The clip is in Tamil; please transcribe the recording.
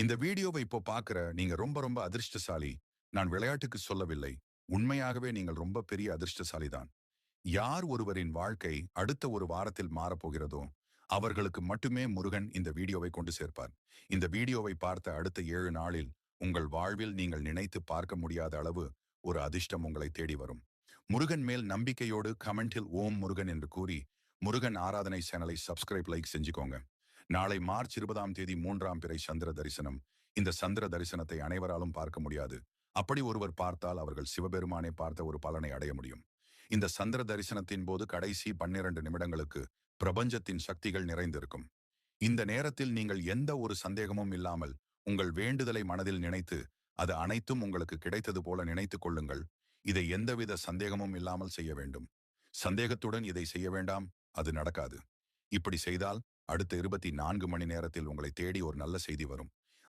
இந்த வீடியோவை இப்போ பார்க்கிற நீங்க ரொம்ப ரொம்ப அதிர்ஷ்டசாலி. நான் விளையாட்டுக்கு சொல்லவில்லை. உண்மையாகவே நீங்கள் ரொம்ப பெரிய அதிர்ஷ்டசாலி தான். யார் ஒருவரின் வாழ்க்கை அடுத்த ஒரு வாரத்தில் மாறப்போகிறதோ, அவர்களுக்கு மட்டுமே முருகன் இந்த வீடியோவை கொண்டு சேர்ப்பார். இந்த வீடியோவை பார்த்த அடுத்த 7 நாளில் உங்கள் வாழ்வில் நீங்கள் நினைத்து பார்க்க முடியாத அளவு ஒரு அதிர்ஷ்டம் உங்களை தேடி வரும். முருகன் மேல் நம்பிக்கையோடு கமெண்டில் ஓம் முருகன் என்று கூறி முருகன் ஆராதனை சேனலை சப்ஸ்கிரைப் லைக் செஞ்சுக்கோங்க. நாளை மார்ச் 20ஆம் தேதி 3ஆம் பிறை சந்திர தரிசனம். இந்த சந்திர தரிசனத்தை அனைவராலும் பார்க்க முடியாது. அப்படி ஒருவர் பார்த்தால் அவர்கள் சிவபெருமானை பார்த்த ஒரு பலனை அடைய முடியும். இந்த சந்திர தரிசனத்தின் போது கடைசி 12 நிமிடங்களுக்கு பிரபஞ்சத்தின் சக்திகள் நிறைந்திருக்கும். இந்த நேரத்தில் நீங்கள் எந்த ஒரு சந்தேகமும் இல்லாமல் உங்கள் வேண்டுதலை மனதில் நினைத்து அது அனைத்தும் உங்களுக்கு கிடைத்தது போல நினைத்துக் கொள்ளுங்கள். இதை எந்தவித சந்தேகமும் இல்லாமல் செய்ய வேண்டும். சந்தேகத்துடன் இதை செய்ய வேண்டாம், அது நடக்காது. இப்படி செய்தால் அடுத்த 24 மணி நேரத்தில் உங்களை தேடி ஒரு நல்ல செய்தி வரும்.